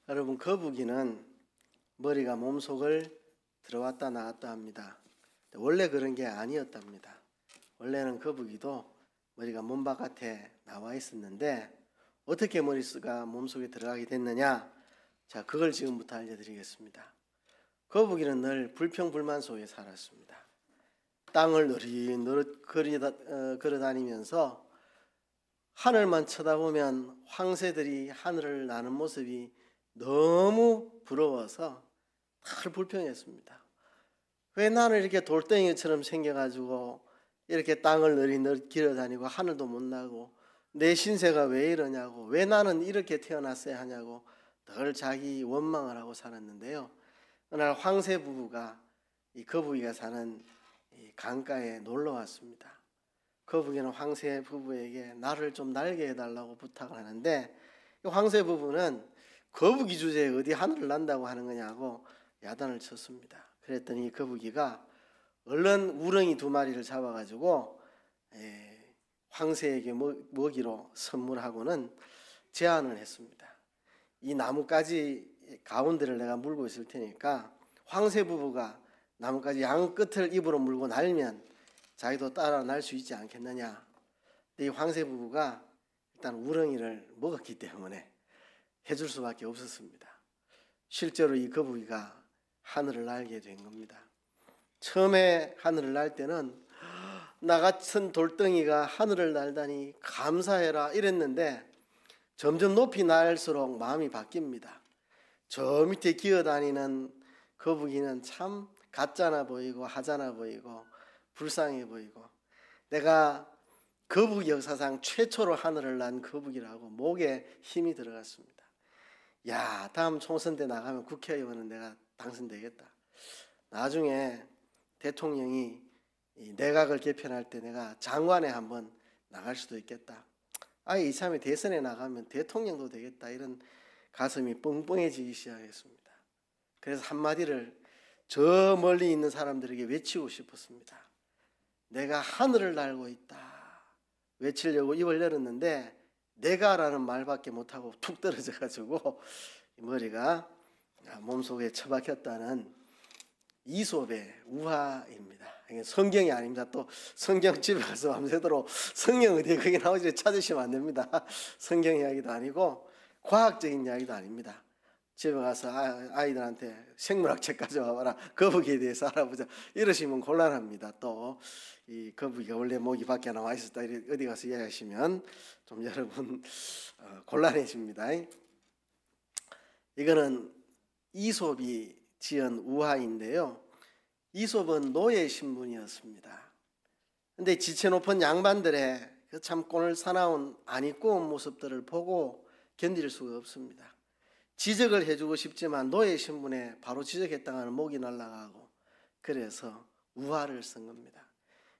여러분, 거북이는 머리가 몸속을 들어왔다 나왔다 합니다. 원래 그런 게 아니었답니다. 원래는 거북이도 머리가 몸 바깥에 나와 있었는데 어떻게 머리가 몸속에 들어가게 됐느냐? 자, 그걸 지금부터 알려드리겠습니다. 거북이는 늘 불평불만 속에 살았습니다. 땅을 느릿느릿 걸어다니면서 하늘만 쳐다보면 황새들이 하늘을 나는 모습이 너무 부러워서 늘 불평했습니다. 왜 나는 이렇게 돌덩이처럼 생겨가지고 이렇게 땅을 느릿느릿 기어다니고 하늘도 못 나고 내 신세가 왜 이러냐고, 왜 나는 이렇게 태어났어야 하냐고 늘 자기 원망을 하고 살았는데요. 어느 날 황새 부부가 이 거북이가 사는 이 강가에 놀러 왔습니다. 거북이는 황새 부부에게 나를 좀 날게 해달라고 부탁을 하는데, 황새 부부는 거북이 주제에 어디 하늘을 난다고 하는 거냐고 야단을 쳤습니다. 그랬더니 거북이가 얼른 우렁이 2마리를 잡아가지고 황새에게 먹이로 선물하고는 제안을 했습니다. 이 나뭇가지 가운데를 내가 물고 있을 테니까 황새 부부가 나뭇가지 양 끝을 입으로 물고 날면 자기도 따라 날 수 있지 않겠느냐. 근데 이 황새 부부가 일단 우렁이를 먹었기 때문에 해줄 수밖에 없었습니다. 실제로 이 거북이가 하늘을 날게 된 겁니다. 처음에 하늘을 날 때는 나 같은 돌덩이가 하늘을 날다니 감사해라 이랬는데 점점 높이 날수록 마음이 바뀝니다. 저 밑에 기어다니는 거북이는 참 가짜나 보이고 하잖아 보이고 불쌍해 보이고, 내가 거북이 역사상 최초로 하늘을 난 거북이라고 목에 힘이 들어갔습니다. 야, 다음 총선 때 나가면 국회의원은 내가 당선되겠다. 나중에 대통령이 이 내각을 개편할 때 내가 장관에 한번 나갈 수도 있겠다. 아예 이참에 대선에 나가면 대통령도 되겠다. 이런 가슴이 뻥뻥해지기 시작했습니다. 그래서 한마디를 저 멀리 있는 사람들에게 외치고 싶었습니다. 내가 하늘을 날고 있다. 외치려고 입을 열었는데 내가라는 말밖에 못하고 툭 떨어져가지고 머리가 몸속에 처박혔다는 이솝의 우화입니다. 이게 성경이 아닙니다. 또 성경 집에 가서 밤새도록 성경 어디에 거기 나오지 찾으시면 안 됩니다. 성경 이야기도 아니고 과학적인 이야기도 아닙니다. 집에 가서 아이들한테 생물학책 가져와봐라, 거북이에 대해서 알아보자 이러시면 곤란합니다. 또 이 거북이가 원래 목이 밖에 나와 있었다 어디 가서 이야기하시면 좀 여러분 곤란해집니다. 이거는 이솝이 지은 우화인데요. 이솝은 노예 신분이었습니다. 그런데 지체 높은 양반들의 그 참 꼴을 사나운 안 입고 온 모습들을 보고 견딜 수가 없습니다. 지적을 해주고 싶지만 노예 신분에 바로 지적했다가는 목이 날아가고, 그래서 우화를 쓴 겁니다.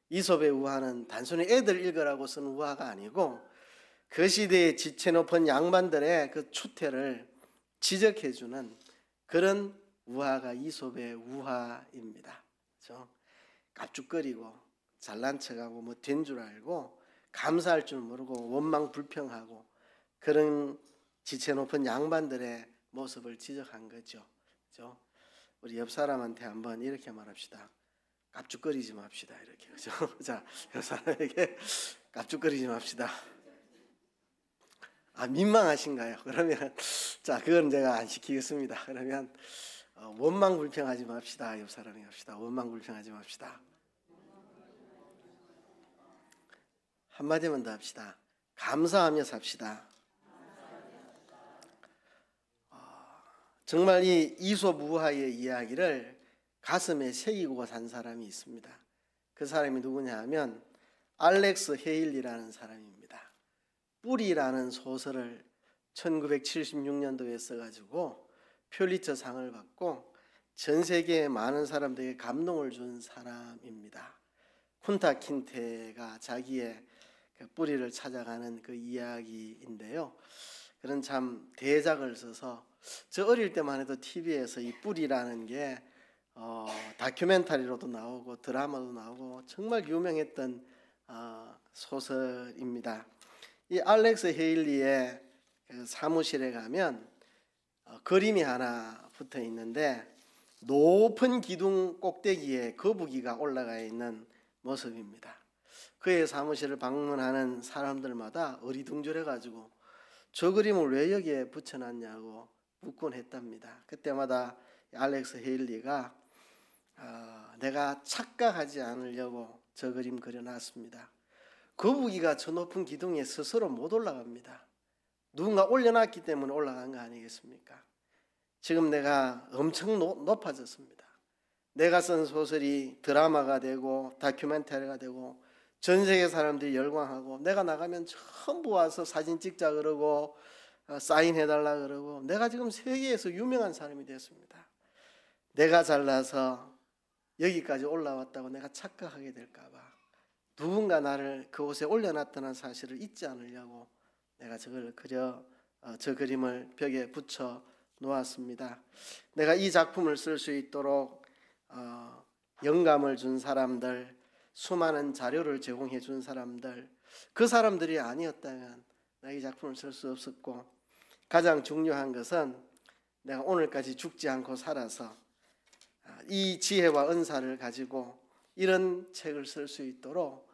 이솝의 우화는 단순히 애들 읽으라고 쓴 우화가 아니고 그 시대의 지체 높은 양반들의 그 추태를 지적해주는 그런 우화가 이솝의 우화입니다. 그렇죠? 깝죽거리고 잘난 척하고 뭐 된 줄 알고 감사할 줄 모르고 원망 불평하고 그런 지체 높은 양반들의 모습을 지적한 거죠. 그렇죠? 우리 옆 사람한테 한번 이렇게 말합시다. 깝죽거리지 맙시다. 이렇게. 그죠? 자, 옆 사람에게 깝죽거리지 맙시다. 아, 민망하신가요? 그러면 자, 그건 제가 안 시키겠습니다. 그러면 원망 불평하지 맙시다. 옆 사람이 합시다. 원망 불평하지 맙시다. 한마디만 더 합시다. 감사하며 삽시다. 정말 이 이솝 우화의 이야기를 가슴에 새기고 산 사람이 있습니다. 그 사람이 누구냐 하면 알렉스 헤일리라는 사람입니다. 뿌리라는 소설을 1976년도에 써가지고 퓰리처 상을 받고 전 세계의 많은 사람들에게 감동을 준 사람입니다. 쿤타 킨테가 자기의 그 뿌리를 찾아가는 그 이야기인데요. 그런 참 대작을 써서 저 어릴 때만 해도 TV에서 이 뿌리라는 게 다큐멘터리로도 나오고 드라마도 나오고 정말 유명했던 소설입니다. 이 알렉스 헤일리의 그 사무실에 가면 그림이 하나 붙어 있는데 높은 기둥 꼭대기에 거북이가 올라가 있는 모습입니다. 그의 사무실을 방문하는 사람들마다 어리둥절해 가지고 저 그림을 왜 여기에 붙여놨냐고 묻곤 했답니다. 그때마다 알렉스 헤일리가 내가 착각하지 않으려고 저 그림 그려놨습니다. 거북이가 저 높은 기둥에 스스로 못 올라갑니다. 누군가 올려놨기 때문에 올라간 거 아니겠습니까? 지금 내가 엄청 높아졌습니다. 내가 쓴 소설이 드라마가 되고 다큐멘터리가 되고 전 세계 사람들이 열광하고 내가 나가면 전부 와서 사진 찍자 그러고 사인해달라 그러고 내가 지금 세계에서 유명한 사람이 됐습니다. 내가 잘나서 여기까지 올라왔다고 내가 착각하게 될까봐 누군가 나를 그곳에 올려놨다는 사실을 잊지 않으려고 내가 저 그림을 벽에 붙여 놓았습니다. 내가 이 작품을 쓸 수 있도록 영감을 준 사람들, 수많은 자료를 제공해 준 사람들, 그 사람들이 아니었다면 내가 이 작품을 쓸 수 없었고, 가장 중요한 것은 내가 오늘까지 죽지 않고 살아서 이 지혜와 은사를 가지고 이런 책을 쓸 수 있도록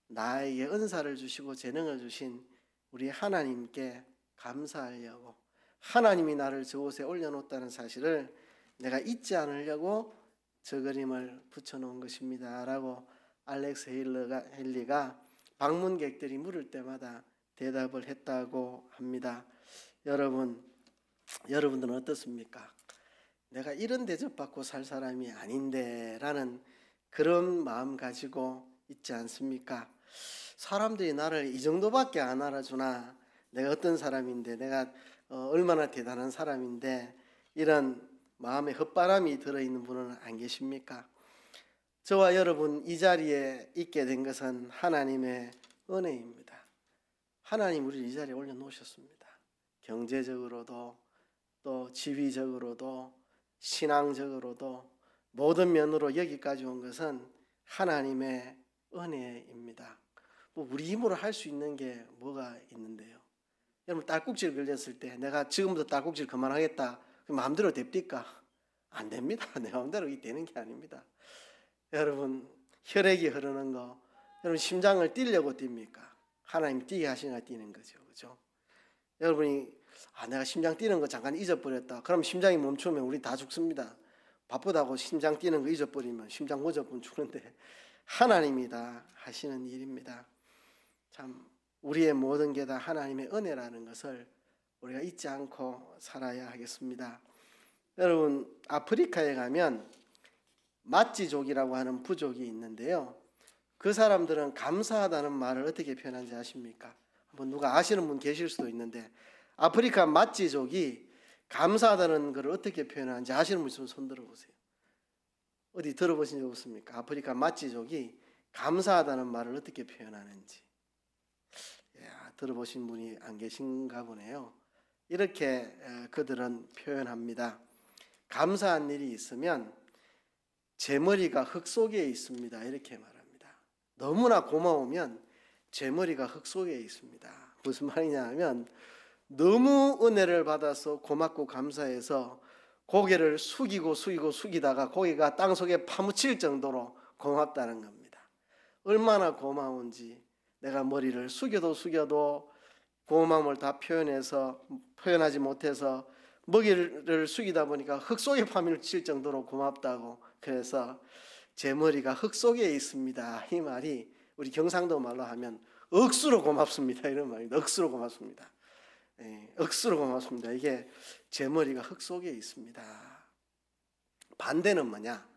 나에게 은사를 주시고 재능을 주신 우리 하나님께 감사하려고, 하나님이 나를 저곳에 올려놓았다는 사실을 내가 잊지 않으려고 저 그림을 붙여놓은 것입니다 라고 알렉스 헤일리가 방문객들이 물을 때마다 대답을 했다고 합니다. 여러분들은 어떻습니까? 내가 이런 대접받고 살 사람이 아닌데 라는 그런 마음 가지고 있지 않습니까? 사람들이 나를 이 정도밖에 안 알아주나, 내가 어떤 사람인데, 내가 얼마나 대단한 사람인데, 이런 마음에 헛바람이 들어있는 분은 안 계십니까? 저와 여러분 이 자리에 있게 된 것은 하나님의 은혜입니다. 하나님 우리를 이 자리에 올려놓으셨습니다. 경제적으로도 또 지위적으로도 신앙적으로도 모든 면으로 여기까지 온 것은 하나님의 은혜입니다. 뭐 우리 힘으로 할 수 있는 게 뭐가 있는데요? 여러분 딸꾹질 걸렸을 때 내가 지금부터 딸꾹질 그만하겠다 마음대로 됩니까? 안 됩니다. 내 마음대로 되는 게 아닙니다. 여러분 혈액이 흐르는 거, 여러분 심장을 뛰려고 뜁니까? 하나님 뛰게 하시니까 뛰는 거죠. 그죠? 여러분이 내가 심장 뛰는 거 잠깐 잊어버렸다. 그럼 심장이 멈추면 우리 다 죽습니다. 바쁘다고 심장 뛰는 거 잊어버리면 심장 멎어버리면 죽는데 하나님이 다 하시는 일입니다. 참 우리의 모든 게 다 하나님의 은혜라는 것을 우리가 잊지 않고 살아야 하겠습니다. 여러분 아프리카에 가면 마찌족이라고 하는 부족이 있는데요. 그 사람들은 감사하다는 말을 어떻게 표현하는지 아십니까? 한번 누가 아시는 분 계실 수도 있는데 아프리카 마찌족이 감사하다는 것을 어떻게 표현하는지 아시는 분 있으면 손 들어보세요. 어디 들어보신 적 없습니까? 아프리카 마찌족이 감사하다는 말을 어떻게 표현하는지. 들어보신 분이 안 계신가 보네요. 이렇게 그들은 표현합니다. 감사한 일이 있으면 제 머리가 흙 속에 있습니다. 이렇게 말합니다. 너무나 고마우면 제 머리가 흙 속에 있습니다. 무슨 말이냐 하면 너무 은혜를 받아서 고맙고 감사해서 고개를 숙이다가 고개가 땅속에 파묻힐 정도로 고맙다는 겁니다. 얼마나 고마운지 내가 머리를 숙여도 고마움을 다 표현하지 못해서 먹이를 숙이다 보니까 흙 속에 파묻힐 정도로 고맙다고, 그래서 제 머리가 흙 속에 있습니다. 이 말이 우리 경상도 말로 하면 억수로 고맙습니다 이런 말입니다. 억수로 고맙습니다. 억수로 고맙습니다. 이게 제 머리가 흙 속에 있습니다. 반대는 뭐냐?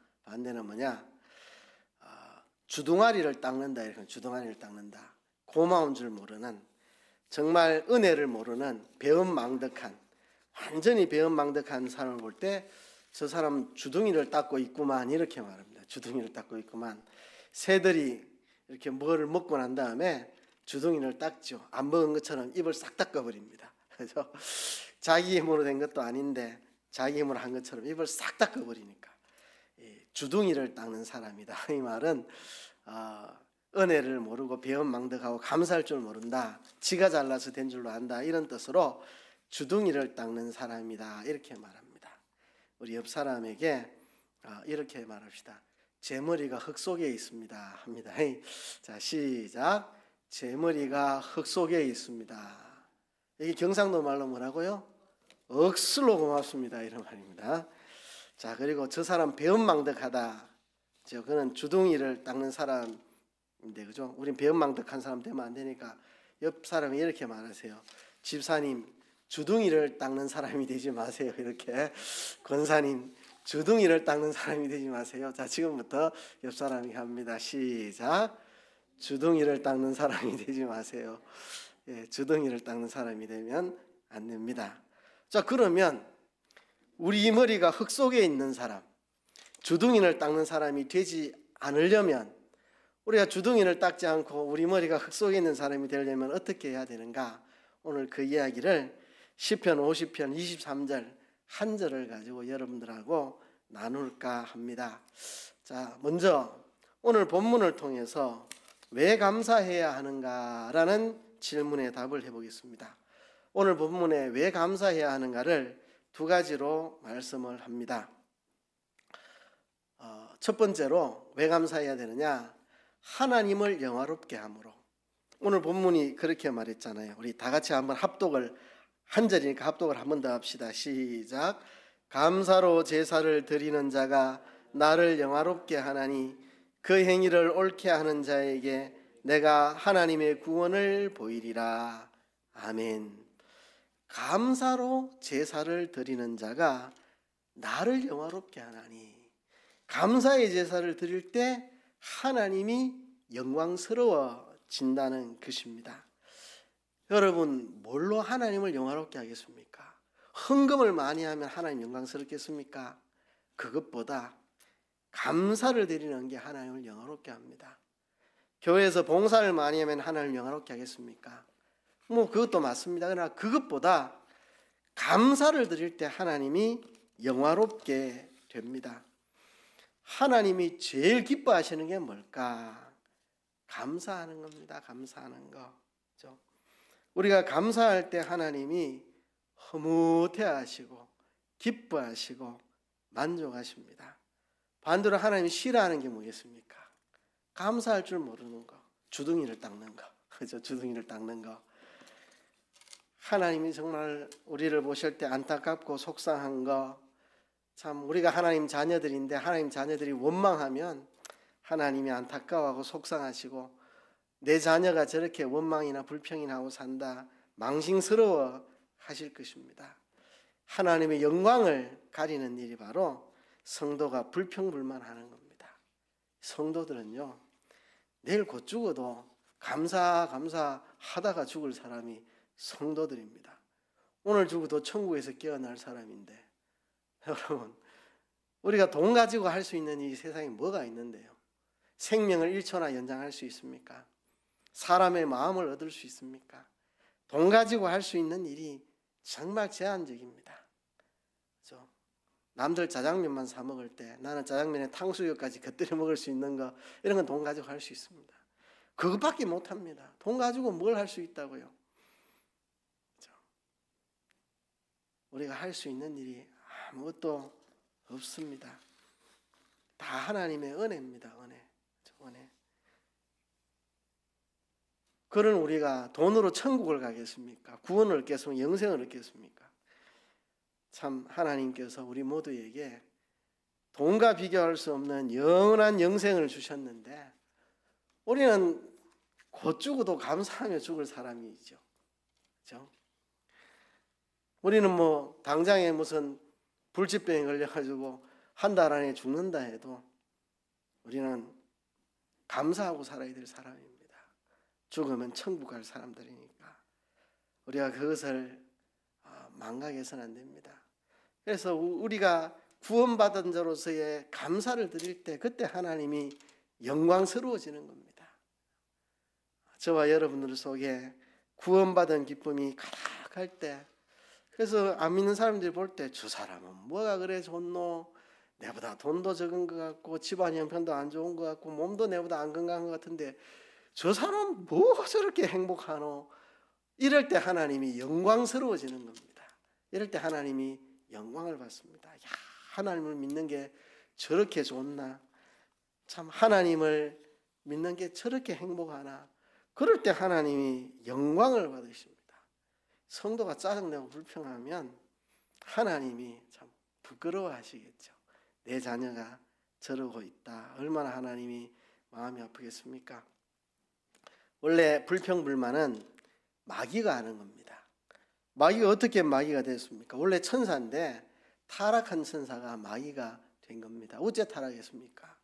주둥아리를 닦는다. 이렇게 주둥아리를 닦는다. 고마운 줄 모르는, 정말 은혜를 모르는 배은망덕한, 완전히 배은망덕한 사람을 볼 때 저 사람 주둥이를 닦고 있구만 이렇게 말합니다. 주둥이를 닦고 있구만. 새들이 이렇게 뭐를 먹고 난 다음에 주둥이를 닦죠. 안 먹은 것처럼 입을 싹 닦아버립니다. 그래서 자기 힘으로 된 것도 아닌데 자기 힘으로 한 것처럼 입을 싹 닦아버리니까 주둥이를 닦는 사람이다. 이 말은 은혜를 모르고 배은망덕하고 감사할 줄 모른다. 지가 잘나서 된 줄로 안다. 이런 뜻으로 주둥이를 닦는 사람이다 이렇게 말합니다. 우리 옆 사람에게 이렇게 말합시다. 제 머리가 흙 속에 있습니다 합니다. 자, 시작. 제 머리가 흙 속에 있습니다. 이게 경상도 말로 뭐라고요? 억슬로 고맙습니다 이런 말입니다. 자, 그리고 저 사람 배은망덕하다. 그는 주둥이를 닦는 사람인데, 그죠? 우린 배은망덕한 사람 되면 안 되니까 옆 사람이 이렇게 말하세요. 집사님, 주둥이를 닦는 사람이 되지 마세요. 이렇게. 권사님, 주둥이를 닦는 사람이 되지 마세요. 자, 지금부터 옆 사람이 합니다. 시작. 주둥이를 닦는 사람이 되지 마세요. 예, 주둥이를 닦는 사람이 되면 안 됩니다. 자, 그러면 우리 머리가 흙 속에 있는 사람, 주둥이를 닦는 사람이 되지 않으려면, 우리가 주둥이를 닦지 않고 우리 머리가 흙 속에 있는 사람이 되려면 어떻게 해야 되는가? 오늘 그 이야기를 시편 50편 23절 한 절을 가지고 여러분들하고 나눌까 합니다. 자, 먼저 오늘 본문을 통해서 왜 감사해야 하는가라는 질문에 답을 해보겠습니다. 오늘 본문에 왜 감사해야 하는가를 두 가지로 말씀을 합니다. 첫 번째로 왜 감사해야 되느냐? 하나님을 영화롭게 함으로. 오늘 본문이 그렇게 말했잖아요. 우리 다 같이 한번 합독을, 한 절이니까 합독을 한 번 더 합시다. 시작. 감사로 제사를 드리는 자가 나를 영화롭게 하나니 그 행위를 옳게 하는 자에게 내가 하나님의 구원을 보이리라. 아멘. 감사로 제사를 드리는 자가 나를 영화롭게 하나니, 감사의 제사를 드릴 때 하나님이 영광스러워진다는 것입니다. 여러분, 뭘로 하나님을 영화롭게 하겠습니까? 헌금을 많이 하면 하나님 영광스럽겠습니까? 그것보다 감사를 드리는 게 하나님을 영화롭게 합니다. 교회에서 봉사를 많이 하면 하나님을 영화롭게 하겠습니까? 그것도 맞습니다. 그러나 그것보다 감사를 드릴 때 하나님이 영화롭게 됩니다. 하나님이 제일 기뻐하시는 게 뭘까? 감사하는 겁니다. 감사하는 거. 그렇죠? 우리가 감사할 때 하나님이 흐뭇해하시고 기뻐하시고 만족하십니다. 반대로 하나님이 싫어하는 게 뭐겠습니까? 감사할 줄 모르는 거, 주둥이를 닦는 거, 그죠? 주둥이를 닦는 거. 하나님이 정말 우리를 보실 때 안타깝고 속상한 거, 참 우리가 하나님 자녀들인데 하나님 자녀들이 원망하면 하나님이 안타까워하고 속상하시고, 내 자녀가 저렇게 원망이나 불평이나 하고 산다 망신스러워 하실 것입니다. 하나님의 영광을 가리는 일이 바로 성도가 불평불만하는 겁니다. 성도들은요, 내일 곧 죽어도 감사하다가 죽을 사람이 성도들입니다. 오늘 죽어도 천국에서 깨어날 사람인데, 여러분, 우리가 돈 가지고 할 수 있는 이 세상에 뭐가 있는데요? 생명을 1초나 연장할 수 있습니까? 사람의 마음을 얻을 수 있습니까? 돈 가지고 할 수 있는 일이 정말 제한적입니다. 그렇죠? 남들 짜장면만 사 먹을 때 나는 짜장면에 탕수육까지 곁들여 먹을 수 있는 거, 이런 건 돈 가지고 할 수 있습니다. 그것밖에 못합니다. 돈 가지고 뭘 할 수 있다고요? 그렇죠? 우리가 할 수 있는 일이 아무것도 없습니다. 다 하나님의 은혜입니다. 은혜. 그런 우리가 돈으로 천국을 가겠습니까? 구원을 얻겠습니까? 영생을 얻겠습니까? 참 하나님께서 우리 모두에게 돈과 비교할 수 없는 영원한 영생을 주셨는데, 우리는 곧 죽어도 감사하며 죽을 사람이죠. 그렇죠? 우리는 당장에 무슨 불치병에 걸려가지고 한 달 안에 죽는다 해도 우리는 감사하고 살아야 될 사람입니다. 죽으면 천국 갈 사람들이니까 우리가 그것을 망각해서는 안 됩니다. 그래서 우리가 구원받은 자로서의 감사를 드릴 때 그때 하나님이 영광스러워지는 겁니다. 저와 여러분들 속에 구원받은 기쁨이 가득할 때, 그래서 안 믿는 사람들이 볼 때 저 사람은 뭐가 그래 좋노? 내보다 돈도 적은 것 같고 집안 형편도 안 좋은 것 같고 몸도 내보다 안 건강한 것 같은데 저 사람은 뭐 저렇게 행복하노? 이럴 때 하나님이 영광스러워지는 겁니다. 이럴 때 하나님이 영광을 받습니다. 야, 하나님을 믿는 게 저렇게 좋나? 참 하나님을 믿는 게 저렇게 행복하나? 그럴 때 하나님이 영광을 받으십니다. 성도가 짜증내고 불평하면 하나님이 참 부끄러워하시겠죠. 내 자녀가 저러고 있다. 얼마나 하나님이 마음이 아프겠습니까? 원래 불평불만은 마귀가 하는 겁니다. 마귀가 어떻게 마귀가 됐습니까? 원래 천사인데 타락한 천사가 마귀가 된 겁니다. 어째 타락했습니까?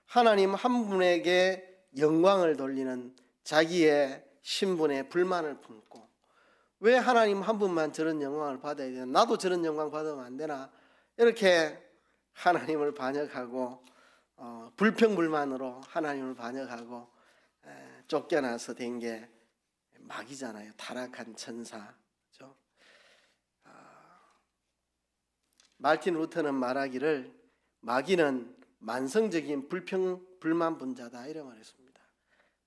하나님 한 분에게 영광을 돌리는 자기의 신분에 불만을 품고, 왜 하나님 한 분만 저런 영광을 받아야 되나? 나도 저런 영광 받으면 안 되나? 이렇게 하나님을 반역하고 불평불만으로 하나님을 반역하고 쫓겨나서 된 게 마귀잖아요. 타락한 천사죠. 말틴 루터는 말하기를 마귀는 만성적인 불평불만 분자다 이런 말했습니다.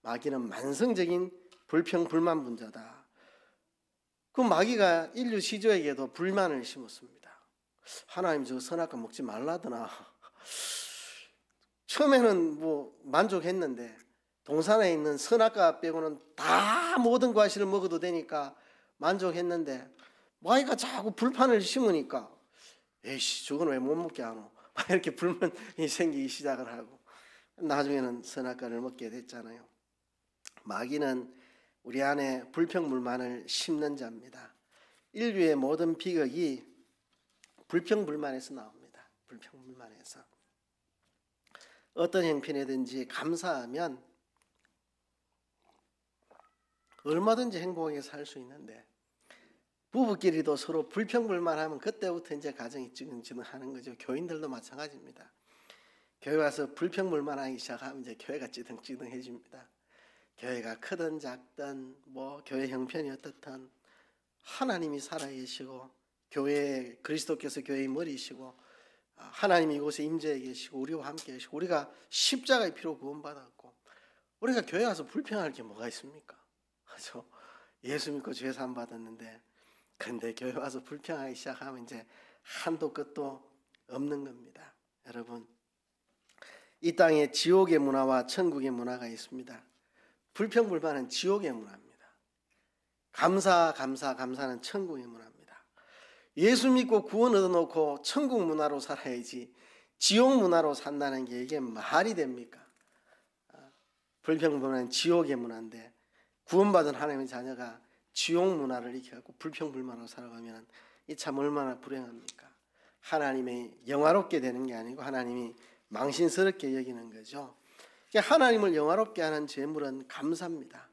마귀는 만성적인 불평불만 분자다. 그 마귀가 인류 시조에게도 불만을 심었습니다. 하나님 저 선악과 먹지 말라더나. 처음에는 뭐 만족했는데 동산에 있는 선악과 빼고는 다 모든 과실을 먹어도 되니까 만족했는데 마귀가 자꾸 불판을 심으니까 에이씨 저건 왜 못 먹게 하노? 이렇게 불만이 생기기 시작을 하고 나중에는 선악과를 먹게 됐잖아요. 마귀는 우리 안에 불평불만을 심는 자입니다. 인류의 모든 비극이 불평불만에서 나옵니다. 불평불만에서. 어떤 형편이든지 감사하면 얼마든지 행복하게 살 수 있는데, 부부끼리도 서로 불평불만하면 그때부터 이제 가정이 찌등찌등하는 거죠. 교인들도 마찬가지입니다. 교회 와서 불평불만하기 시작하면 이제 교회가 찌등찌등해집니다. 교회가 크든 작든 뭐 교회 형편이 어떻든 하나님이 살아계시고 교회 그리스도께서 교회의 머리이시고 하나님이 이곳에 임재해 계시고 우리와 함께 계시고 우리가 십자가의 피로 구원받았고 우리가 교회 와서 불평할 게 뭐가 있습니까? 그렇죠? 예수 믿고 죄 사함 받았는데 근데 교회 와서 불평하기 시작하면 이제 한도 끝도 없는 겁니다. 여러분, 이 땅에 지옥의 문화와 천국의 문화가 있습니다. 불평불만은 지옥의 문화입니다. 감사는 천국의 문화입니다. 예수 믿고 구원 얻어놓고 천국 문화로 살아야지 지옥 문화로 산다는 게 이게 말이 됩니까? 불평불만은 지옥의 문화인데 구원받은 하나님의 자녀가 지옥 문화를 익혀갖고 불평불만으로 살아가면 이 참 얼마나 불행합니까? 하나님의 영화롭게 되는 게 아니고 하나님이 망신스럽게 여기는 거죠. 하나님을 영화롭게 하는 제물은 감사입니다.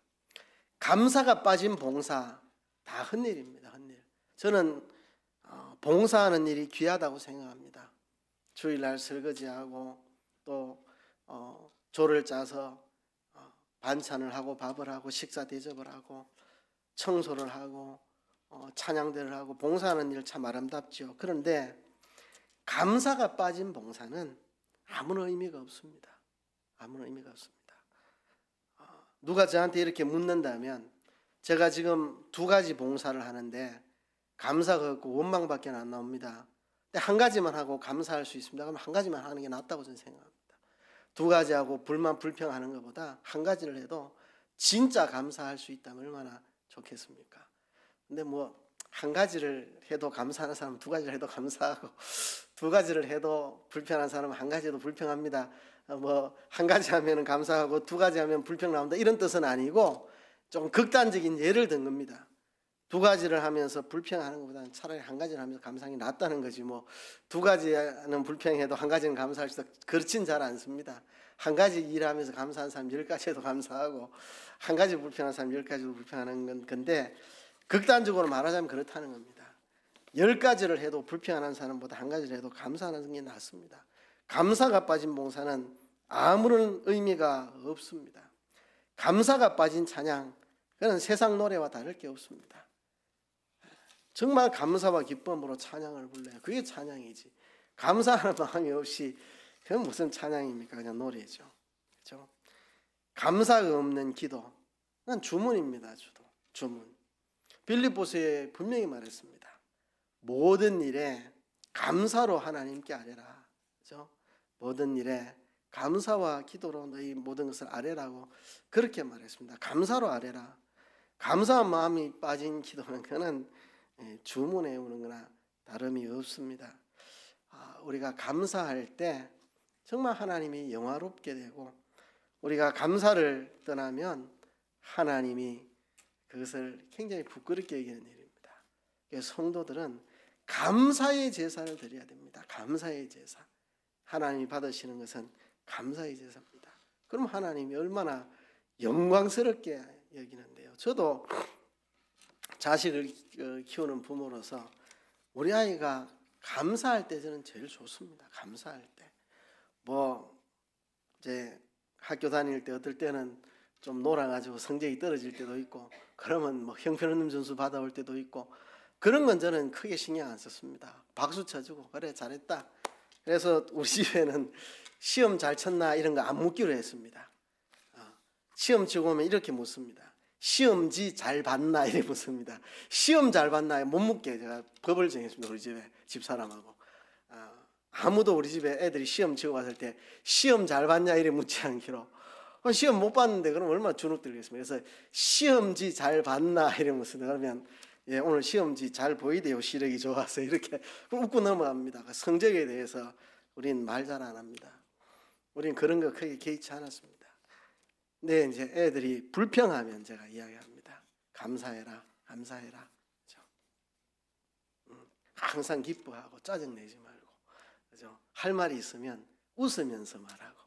감사가 빠진 봉사 다 헛일입니다. 헛일. 저는 봉사하는 일이 귀하다고 생각합니다. 주일날 설거지하고 또 조를 짜서 반찬을 하고 밥을 하고 식사 대접을 하고 청소를 하고 찬양대를 하고 봉사하는 일 참 아름답죠. 그런데 감사가 빠진 봉사는 아무런 의미가 없습니다. 아무런 의미가 없습니다. 누가 저한테 이렇게 묻는다면 제가 지금 두 가지 봉사를 하는데 감사가 없고 원망밖에 안 나옵니다. 근데 한 가지만 하고 감사할 수 있습니다. 그럼 한 가지만 하는 게 낫다고 저는 생각합니다. 두 가지 하고 불평하는 것보다 한 가지를 해도 진짜 감사할 수 있다면 얼마나 좋겠습니까? 근데 뭐 한 가지를 해도 감사하는 사람은 두 가지를 해도 감사하고 두 가지를 해도 불평하는 사람은 한 가지 해도 불평합니다. 뭐 한 가지 하면 감사하고 두 가지 하면 불평 나온다 이런 뜻은 아니고 좀 극단적인 예를 든 겁니다. 두 가지를 하면서 불평하는 것보다는 차라리 한 가지를 하면서 감사하는 게 낫다는 거지 뭐 두 가지는 불평해도 한 가지는 감사할 수도 그렇진 잘 않습니다. 한 가지 일하면서 감사한 사람 10가지 해도 감사하고 한 가지 불평하는 사람 10가지도 불평하는 건 건데 극단적으로 말하자면 그렇다는 겁니다. 10가지를 해도 불평하는 사람보다 한 가지를 해도 감사하는 게 낫습니다. 감사가 빠진 봉사는 아무런 의미가 없습니다. 감사가 빠진 찬양, 그건 세상 노래와 다를 게 없습니다. 정말 감사와 기쁨으로 찬양을 불러요. 그게 찬양이지. 감사하는 마음이 없이 그건 무슨 찬양입니까? 그냥 노래죠. 그렇죠? 감사가 없는 기도, 그건 주문입니다. 주문. 빌립보서에 분명히 말했습니다. 모든 일에 감사로 하나님께 아뢰라. 그죠? 모든 일에 감사와 기도로 너희 모든 것을 아뢰라고 그렇게 말했습니다. 감사로 아뢰라. 감사한 마음이 빠진 기도는 그는 주문해 오는 거나 다름이 없습니다. 우리가 감사할 때 정말 하나님이 영화롭게 되고, 우리가 감사를 떠나면 하나님이 그것을 굉장히 부끄럽게 여기는 일입니다. 그래서 성도들은 감사의 제사를 드려야 됩니다. 감사의 제사. 하나님이 받으시는 것은 감사의 제사입니다. 그럼 하나님이 얼마나 영광스럽게 여기는데요. 저도 자식을 키우는 부모로서 우리 아이가 감사할 때 저는 제일 좋습니다. 감사할 때. 이제 학교 다닐 때 어떨 때는 좀 놀아가지고 성적이 떨어질 때도 있고, 그러면 형편없는 점수 받아올 때도 있고, 그런 건 저는 크게 신경 안 썼습니다. 박수 쳐주고 그래 잘했다. 그래서 우리 집에는 시험 잘 쳤나 이런 거 안 묻기로 했습니다. 시험 치고 오면 이렇게 묻습니다. 시험지 잘 봤나 이래 묻습니다. 시험 잘 봤나 못 묻게 제가 법을 정했습니다. 우리 집에 집사람하고. 아무도 우리 집에 애들이 시험 치고 왔을 때 시험 잘 봤냐 이래 묻지 않기로. 시험 못 봤는데 그럼 얼마나 주눅들겠습니까? 그래서 시험지 잘 봤나 이래 묻습니다. 그러면 오늘 시험지 잘 보이대요. 시력이 좋아서 이렇게 웃고 넘어갑니다. 성적에 대해서 우린 말 잘 안 합니다. 우린 그런 거 크게 개의치 않았습니다. 근데 이제 애들이 불평하면 제가 이야기합니다. 감사해라, 감사해라. 그렇죠? 항상 기뻐하고 짜증내지 말고, 그렇죠? 할 말이 있으면 웃으면서 말하고,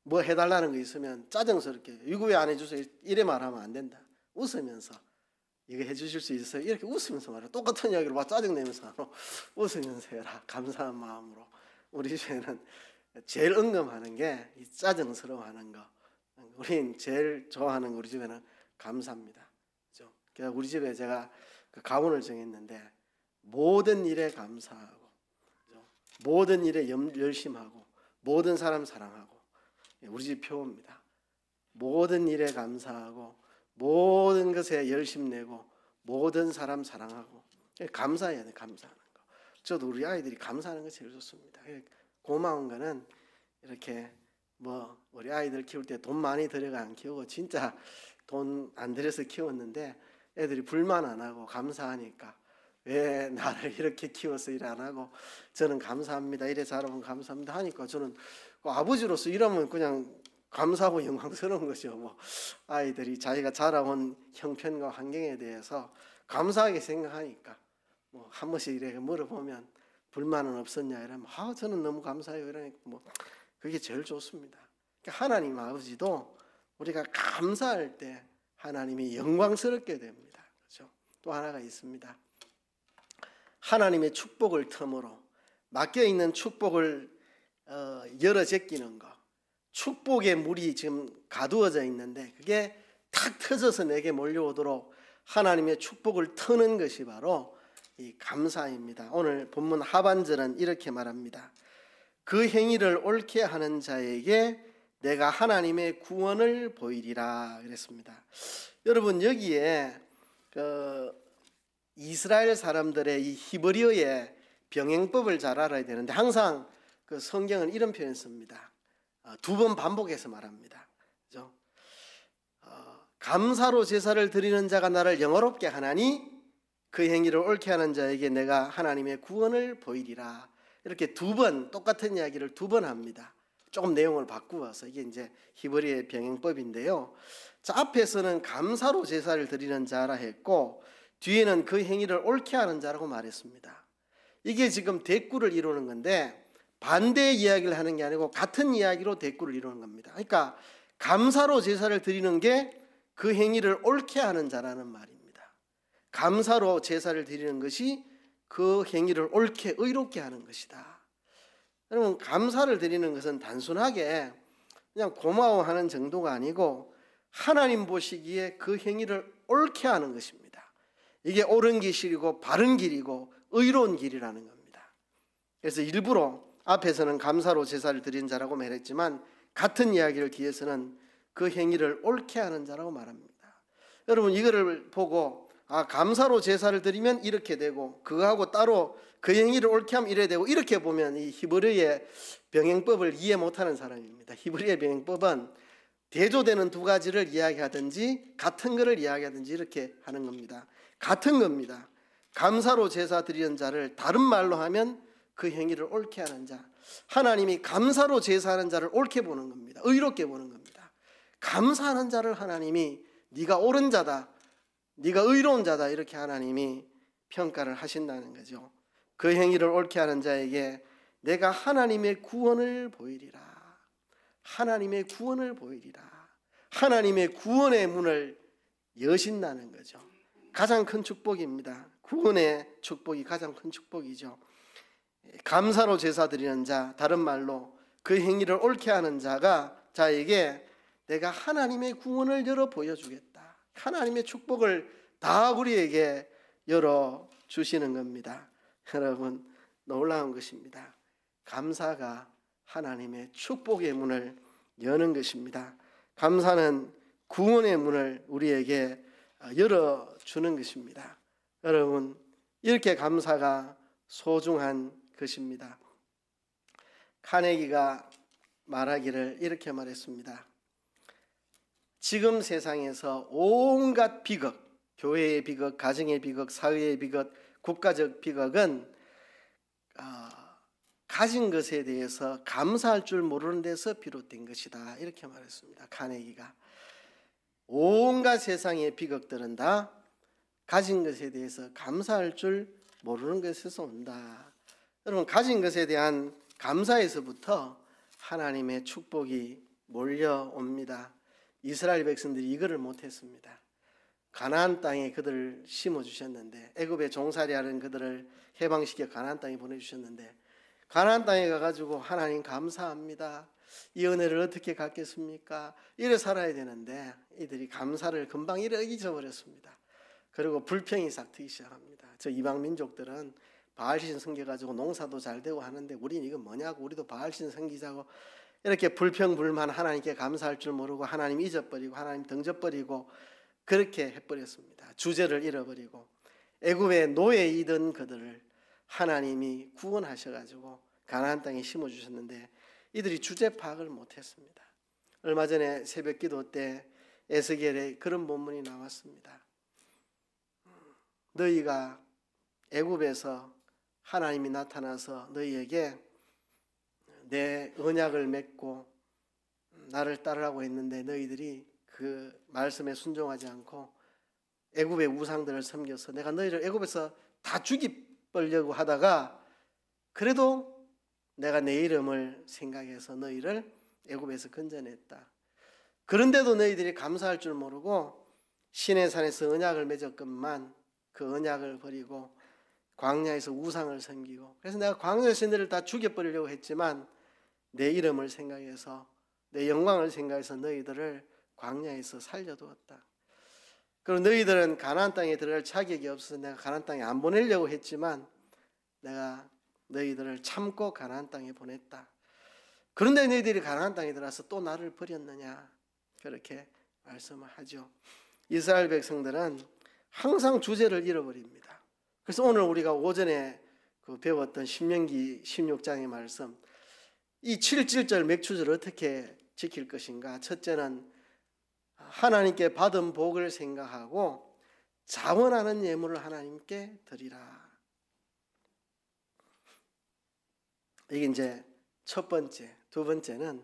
뭐 해달라는 거 있으면 짜증스럽게 이거 왜 안 해주세요 이래 말하면 안 된다. 웃으면서 이거 해주실 수 있어요 이렇게 웃으면서 말해. 똑같은 이야기를 막 짜증내면서 웃으면서 해라. 감사한 마음으로. 우리 집에는 제일 언급하는 게 이 짜증스러워하는 거. 우린 제일 좋아하는 거 우리 집에는 감사합니다. 그렇죠? 그래서 우리 집에 제가 그 가문을 정했는데 모든 일에 감사하고, 그렇죠? 모든 일에 열심하고, 모든 사람 사랑하고. 우리 집 표어입니다. 모든 일에 감사하고, 모든 것에 열심 내고, 모든 사람 사랑하고. 감사해야 돼. 감사하는 거. 저도 우리 아이들이 감사하는 거 제일 좋습니다. 고마운 거는 이렇게 우리 아이들 키울 때 돈 많이 들여가 안 키우고 진짜 돈 안 들여서 키웠는데 애들이 불만 안 하고 감사하니까, 왜 나를 이렇게 키워서 일 안 하고 저는 감사합니다. 이래 자라면 감사합니다 하니까 저는 아버지로서 이러면 그냥 감사하고 영광스러운 거죠. 아이들이 자기가 자라온 형편과 환경에 대해서 감사하게 생각하니까 한 번씩 이렇게 물어보면 불만은 없었냐 이러면 저는 너무 감사해요 이러니까 그게 제일 좋습니다. 그러니까 하나님 아버지도 우리가 감사할 때 하나님이 영광스럽게 됩니다. 그렇죠? 또 하나가 있습니다. 하나님의 축복을 틈으로 맡겨 있는 축복을 열어 제끼는 거. 축복의 물이 지금 가두어져 있는데 그게 탁 터져서 내게 몰려오도록 하나님의 축복을 터는 것이 바로 이 감사입니다. 오늘 본문 하반절은 이렇게 말합니다. 그 행위를 옳게 하는 자에게 내가 하나님의 구원을 보이리라 그랬습니다. 여러분 여기에 이스라엘 사람들의 이 히브리어의 병행법을 잘 알아야 되는데 항상 그 성경은 이런 표현 씁니다. 두 번 반복해서 말합니다. 그죠? 감사로 제사를 드리는 자가 나를 영화롭게 하나니 그 행위를 옳게 하는 자에게 내가 하나님의 구원을 보이리라. 이렇게 두 번 똑같은 이야기를 두 번 합니다. 조금 내용을 바꾸어서 이게 이제 히브리의 병행법인데요. 자, 앞에서는 감사로 제사를 드리는 자라 했고 뒤에는 그 행위를 옳게 하는 자라고 말했습니다. 이게 지금 대꾸를 이루는 건데 반대의 이야기를 하는 게 아니고 같은 이야기로 대꾸를 이루는 겁니다. 그러니까 감사로 제사를 드리는 게 그 행위를 옳게 하는 자라는 말입니다. 감사로 제사를 드리는 것이 그 행위를 옳게 의롭게 하는 것이다. 여러분 감사를 드리는 것은 단순하게 그냥 고마워하는 정도가 아니고 하나님 보시기에 그 행위를 옳게 하는 것입니다. 이게 옳은 길이고 바른 길이고 의로운 길이라는 겁니다. 그래서 일부러 앞에서는 감사로 제사를 드린 자라고 말했지만 같은 이야기를 뒤에서는 그 행위를 옳게 하는 자라고 말합니다. 여러분 이거를 보고 감사로 제사를 드리면 이렇게 되고 그거하고 따로 그 행위를 옳게 하면 이래 되고, 이렇게 보면 이 히브리의 병행법을 이해 못하는 사람입니다. 히브리의 병행법은 대조되는 두 가지를 이야기하든지 같은 것을 이야기하든지 이렇게 하는 겁니다. 같은 겁니다. 감사로 제사 드리는 자를 다른 말로 하면 그 행위를 옳게 하는 자. 하나님이 감사로 제사하는 자를 옳게 보는 겁니다. 의롭게 보는 겁니다. 감사하는 자를 하나님이 네가 옳은 자다, 네가 의로운 자다, 이렇게 하나님이 평가를 하신다는 거죠. 그 행위를 옳게 하는 자에게 내가 하나님의 구원을 보이리라. 하나님의 구원을 보이리라. 하나님의 구원의 문을 여신다는 거죠. 가장 큰 축복입니다. 구원의 축복이 가장 큰 축복이죠. 감사로 제사 드리는 자, 다른 말로 그 행위를 옳게 하는 자에게 내가 하나님의 구원을 열어 보여주겠다. 하나님의 축복을 다 우리에게 열어주시는 겁니다. 여러분, 놀라운 것입니다. 감사가 하나님의 축복의 문을 여는 것입니다. 감사는 구원의 문을 우리에게 열어주는 것입니다. 여러분, 이렇게 감사가 소중한 것입니다. 카네기가 말하기를 이렇게 말했습니다. 지금 세상에서 온갖 비극, 교회의 비극, 가정의 비극, 사회의 비극, 국가적 비극은 가진 것에 대해서 감사할 줄 모르는 데서 비롯된 것이다, 이렇게 말했습니다. 카네기가. 온갖 세상의 비극들은 다 가진 것에 대해서 감사할 줄 모르는 것에서 온다. 여러분, 가진 것에 대한 감사에서부터 하나님의 축복이 몰려옵니다. 이스라엘 백성들이 이거를 못했습니다. 가나안 땅에 그들을 심어주셨는데, 애굽에 종살이하는 그들을 해방시켜 가나안 땅에 보내주셨는데, 가나안 땅에 가가지고 하나님 감사합니다, 이 은혜를 어떻게 갚겠습니까, 이래 살아야 되는데 이들이 감사를 금방 잊어버렸습니다. 그리고 불평이 싹 트기 시작합니다. 저 이방 민족들은 바알신 섬겨가지고 농사도 잘 되고 하는데 우리는 이거 뭐냐고, 우리도 바알신 섬기자고, 이렇게 불평불만, 하나님께 감사할 줄 모르고 하나님 잊어버리고 하나님 덩져버리고 그렇게 해버렸습니다. 주제를 잃어버리고 애굽의 노예이던 그들을 하나님이 구원하셔가지고 가나안 땅에 심어주셨는데 이들이 주제 파악을 못했습니다. 얼마 전에 새벽기도 때 에스겔에 그런 본문이 나왔습니다. 너희가 애굽에서 하나님이 나타나서 너희에게 내 언약을 맺고 나를 따르라고 했는데 너희들이 그 말씀에 순종하지 않고 애굽의 우상들을 섬겨서 내가 너희를 애굽에서 다 죽이려고 하다가 그래도 내가 내 이름을 생각해서 너희를 애굽에서 건져냈다. 그런데도 너희들이 감사할 줄 모르고 시내산에서 언약을 맺었건만 그 언약을 버리고 광야에서 우상을 섬기고, 그래서 내가 광야의 신들을 다 죽여버리려고 했지만 내 이름을 생각해서 내 영광을 생각해서 너희들을 광야에서 살려두었다. 그리고 너희들은 가나안 땅에 들어갈 자격이 없어서 내가 가나안 땅에 안 보내려고 했지만 내가 너희들을 참고 가나안 땅에 보냈다. 그런데 너희들이 가나안 땅에 들어와서 또 나를 버렸느냐, 그렇게 말씀을 하죠. 이스라엘 백성들은 항상 주제를 잃어버립니다. 그래서 오늘 우리가 오전에 배웠던 신명기 16장의 말씀, 이 7.7절 맥추절을 어떻게 지킬 것인가. 첫째는 하나님께 받은 복을 생각하고 자원하는 예물을 하나님께 드리라. 이게 이제 첫 번째. 두 번째는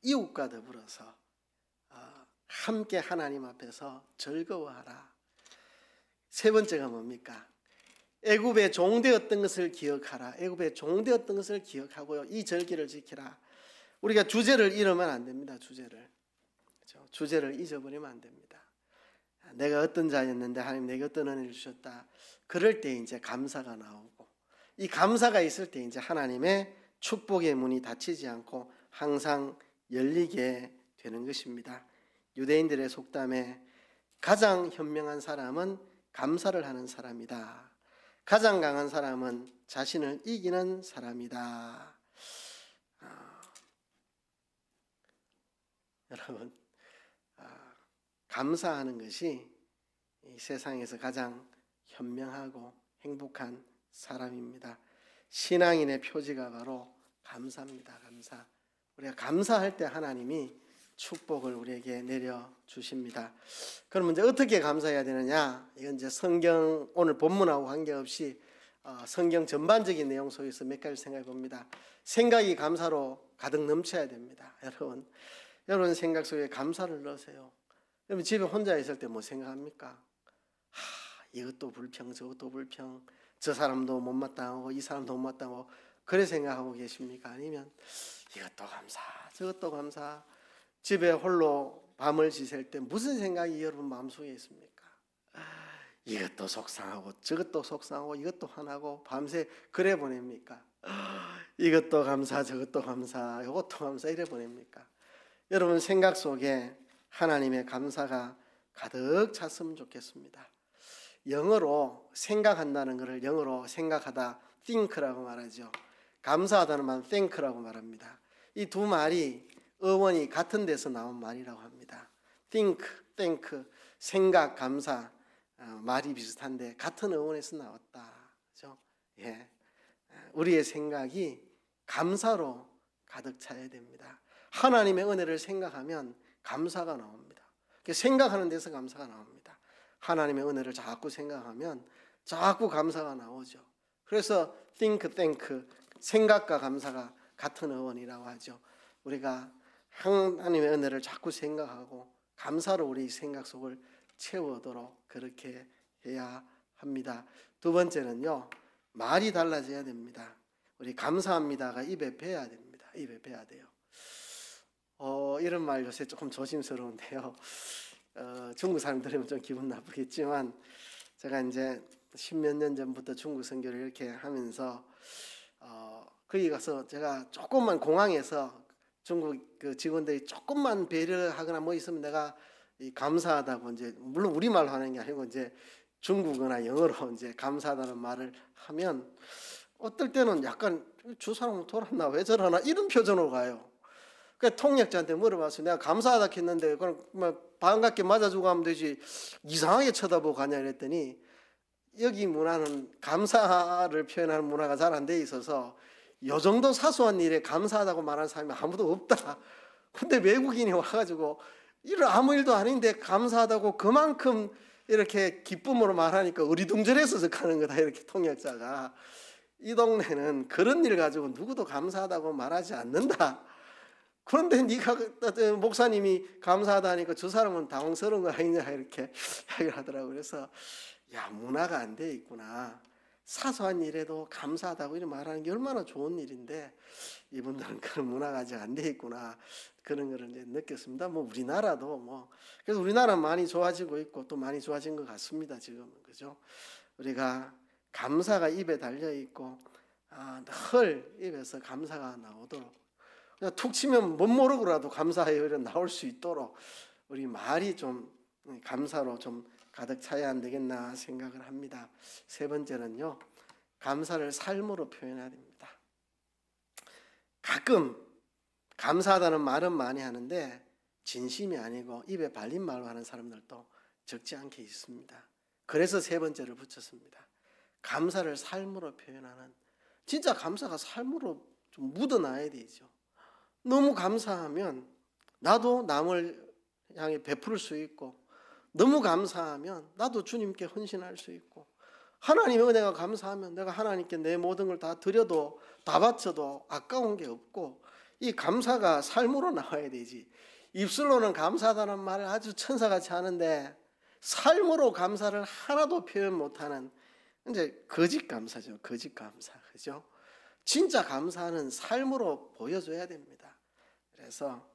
이웃과 더불어서 함께 하나님 앞에서 즐거워하라. 세 번째가 뭡니까? 애굽의 종되었던 것을 기억하라. 애굽의 종되었던 것을 기억하고요, 이 절기를 지키라. 우리가 주제를 잃으면 안 됩니다. 주제를 잊어버리면 안 됩니다. 내가 어떤 자였는데 하나님 내게 어떤 은혜를 주셨다. 그럴 때 이제 감사가 나오고, 이 감사가 있을 때 이제 하나님의 축복의 문이 닫히지 않고 항상 열리게 되는 것입니다. 유대인들의 속담에 가장 현명한 사람은 감사를 하는 사람이다. 가장 강한 사람은 자신을 이기는 사람이다. 여러분, 감사하는 것이 이 세상에서 가장 현명하고 행복한 사람입니다. 신앙인의 표지가 바로 감사입니다. 감사. 우리가 감사할 때 하나님이 축복을 우리에게 내려주십니다. 그럼 이제 어떻게 감사해야 되느냐? 이건 이제 성경 오늘 본문하고 관계없이 성경 전반적인 내용 속에서 몇 가지 생각해 봅니다. 생각이 감사로 가득 넘쳐야 됩니다. 여러분 생각 속에 감사를 넣으세요. 여러분 집에 혼자 있을 때 뭐 생각합니까? 이것도 불평 저것도 불평, 저 사람도 못마땅하고 이 사람도 못마땅하고 그래 생각하고 계십니까? 아니면 이것도 감사 저것도 감사. 집에 홀로 밤을 지샐 때 무슨 생각이 여러분 마음속에 있습니까? 이것도 속상하고 저것도 속상하고 이것도 화나고 밤새 그래 보냅니까? 이것도 감사 저것도 감사 이것도 감사 이래 보냅니까? 여러분 생각 속에 하나님의 감사가 가득 찼으면 좋겠습니다. 영어로 생각한다는 것을 영어로 생각하다 think라고 말하죠. 감사하다는 말은 thank라고 말합니다. 이 두 말이 어원이 같은 데서 나온 말이라고 합니다. think, thank, 생각, 감사 말이 비슷한데 같은 어원에서 나왔다. 그렇죠? 예. 우리의 생각이 감사로 가득 차야 됩니다. 하나님의 은혜를 생각하면 감사가 나옵니다. 생각하는 데서 감사가 나옵니다. 하나님의 은혜를 자꾸 생각하면 자꾸 감사가 나오죠. 그래서 think, thank, 생각과 감사가 같은 어원이라고 하죠. 우리가 하나님의 은혜를 자꾸 생각하고 감사로 우리 생각 속을 채우도록 그렇게 해야 합니다. 두 번째는요, 말이 달라져야 됩니다. 우리 감사합니다가 입에 배야 됩니다. 입에 배야 돼요. 이런 말 요새 조금 조심스러운데요. 중국 사람 들으면 좀 기분 나쁘겠지만 제가 이제 10몇 년 전부터 중국 선교를 이렇게 하면서 거기 가서 제가 조금만 공항에서 중국 그 직원들이 조금만 배려하거나 뭐 있으면 내가 감사하다고 이제 물론 우리말로 하는 게 아니고 이제 중국어나 영어로 이제 감사하다는 말을 하면 어떨 때는 약간 저 사람은 돌았나 왜 저러나 이런 표정으로 가요. 그 통역자한테 물어봤어요. 내가 감사하다 했는데 그럼 뭐 반갑게 맞아주고 하면 되지 이상하게 쳐다보고 가냐 이랬더니 여기 문화는 감사를 표현하는 문화가 잘 안 돼 있어서 요 정도 사소한 일에 감사하다고 말하는 사람이 아무도 없다. 근데 외국인이 와가지고 이런 아무 일도 아닌데 감사하다고 그만큼 이렇게 기쁨으로 말하니까 어리둥절해서 적하는 거다 이렇게 통역자가. 이 동네는 그런 일 가지고 누구도 감사하다고 말하지 않는다. 그런데 네가 목사님이 감사하다 하니까 저 사람은 당황스러운 거 아니냐 이렇게 이야기를 하더라고요. 그래서 야 문화가 안 돼 있구나. 사소한 일에도 감사하다고 이렇게 말하는 게 얼마나 좋은 일인데 이분들은 그런 문화가 아직 안 돼 있구나. 그런 거를 이제 느꼈습니다. 뭐 우리나라도 뭐 그래서 우리나라 많이 좋아지고 있고 또 많이 좋아진 것 같습니다. 지금은 그죠? 우리가 감사가 입에 달려 있고 늘 입에서 감사가 나오도록 그냥 툭 치면 못 모르고라도 감사해요 이런 나올 수 있도록 우리 말이 좀 감사로 좀 가득 차야 안 되겠나 생각을 합니다. 세 번째는요, 감사를 삶으로 표현해야 됩니다. 가끔 감사하다는 말은 많이 하는데 진심이 아니고 입에 발린 말로 하는 사람들도 적지 않게 있습니다. 그래서 세 번째를 붙였습니다. 감사를 삶으로 표현하는, 진짜 감사가 삶으로 좀 묻어나야 되죠. 너무 감사하면 나도 남을 향해 베풀 수 있고, 너무 감사하면 나도 주님께 헌신할 수 있고, 하나님의 은혜가 감사하면 내가 하나님께 내 모든 걸 다 드려도 다 바쳐도 아까운 게 없고, 이 감사가 삶으로 나와야 되지. 입술로는 감사하다는 말을 아주 천사같이 하는데 삶으로 감사를 하나도 표현 못하는 이제 거짓 감사죠. 거짓 감사, 그죠? 진짜 감사는 삶으로 보여줘야 됩니다. 그래서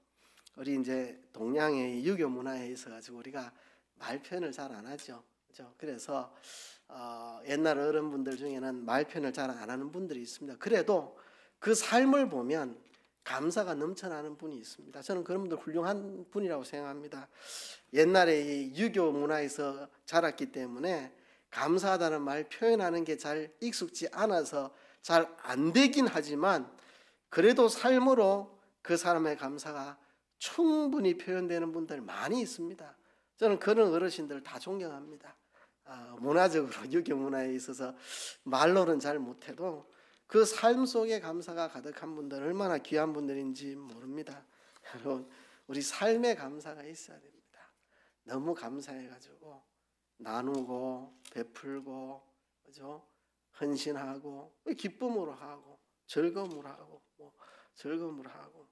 우리 이제 동양의 유교 문화에 있어가지고 우리가 말 표현을 잘 안 하죠. 그죠? 그래서 옛날 어른분들 중에는 말 표현을 잘 안 하는 분들이 있습니다. 그래도 그 삶을 보면 감사가 넘쳐나는 분이 있습니다. 저는 그런 분들 훌륭한 분이라고 생각합니다. 옛날에 이 유교 문화에서 자랐기 때문에 감사하다는 말 표현하는 게 잘 익숙지 않아서 잘 안 되긴 하지만 그래도 삶으로 그 사람의 감사가 충분히 표현되는 분들 많이 있습니다. 저는 그런 어르신들 다 존경합니다. 문화적으로 유교 문화에 있어서 말로는 잘 못해도 그 삶 속에 감사가 가득한 분들 얼마나 귀한 분들인지 모릅니다. 여러분, 우리 삶에 감사가 있어야 됩니다. 너무 감사해가지고 나누고 베풀고, 그죠? 헌신하고 기쁨으로 하고 즐거움으로 하고 즐거움으로 하고,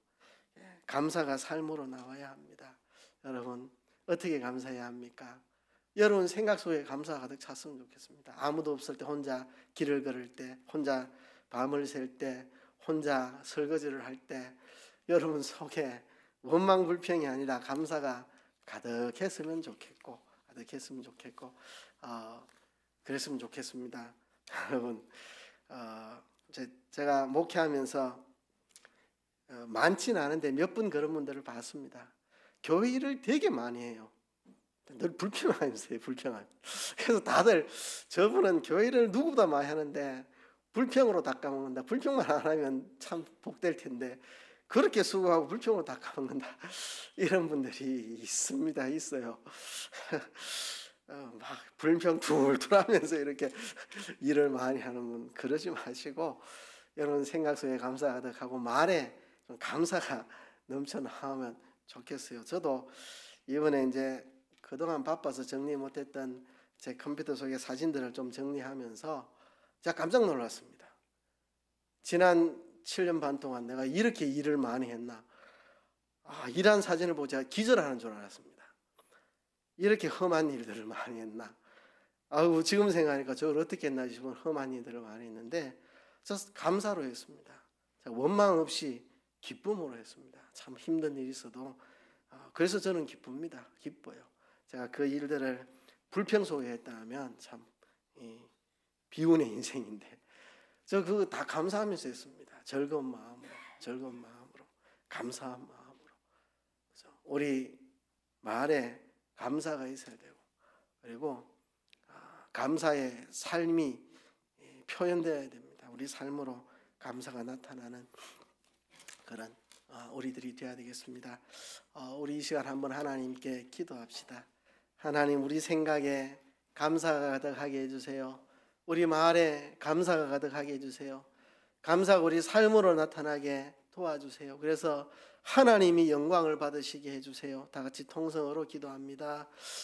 감사가 삶으로 나와야 합니다. 여러분, 어떻게 감사해야 합니까? 여러분 생각 속에 감사가 가득 찼으면 좋겠습니다. 아무도 없을 때, 혼자 길을 걸을 때, 혼자 밤을 샐 때, 혼자 설거지를 할 때 여러분 속에 원망 불평이 아니라 감사가 가득했으면 좋겠고 그랬으면 좋겠습니다. 여러분, 제가 목회하면서 많지는 않은데 몇 분 그런 분들을 봤습니다. 교회 일을 되게 많이 해요. 늘 불평하면서요, 불평하면. 그래서 다들 저분은 교회 일을 누구보다 많이 하는데 불평으로 닦아먹는다. 불평만 안 하면 참 복될 텐데 그렇게 수고하고 불평으로 닦아먹는다. 이런 분들이 있습니다. 있어요. 막 불평 툴툴 하면서 이렇게 일을 많이 하는 분, 그러지 마시고 여러분 생각 속에 감사가 가득하고 말에 좀 감사가 넘쳐나오면 좋겠어요. 저도 이번에 이제 그동안 바빠서 정리 못했던 제 컴퓨터 속의 사진들을 좀 정리하면서 제가 깜짝 놀랐습니다. 지난 7년 반 동안 내가 이렇게 일을 많이 했나? 일한 사진을 보고 제가 기절하는 줄 알았습니다. 이렇게 험한 일들을 많이 했나? 지금 생각하니까 저걸 어떻게 했나 싶은 험한 일들을 많이 했는데 저 감사로 했습니다. 원망 없이 기쁨으로 했습니다. 참 힘든 일이 있어도 그래서 저는 기뻐요. 제가 그 일들을 불평 속에 했다면 참 비운의 인생인데 저 그거 다 감사하면서 했습니다. 즐거운 마음으로 감사한 마음으로. 그래서 우리 말에 감사가 있어야 되고, 그리고 감사의 삶이 표현되어야 됩니다. 우리 삶으로 감사가 나타나는 그런 우리들이 되어야 되겠습니다. 우리 이 시간 한번 하나님께 기도합시다. 하나님, 우리 생각에 감사가 가득하게 해주세요. 우리 말에 감사가 가득하게 해주세요. 감사가 우리 삶으로 나타나게 도와주세요. 그래서 하나님이 영광을 받으시게 해주세요. 다 같이 통성으로 기도합니다.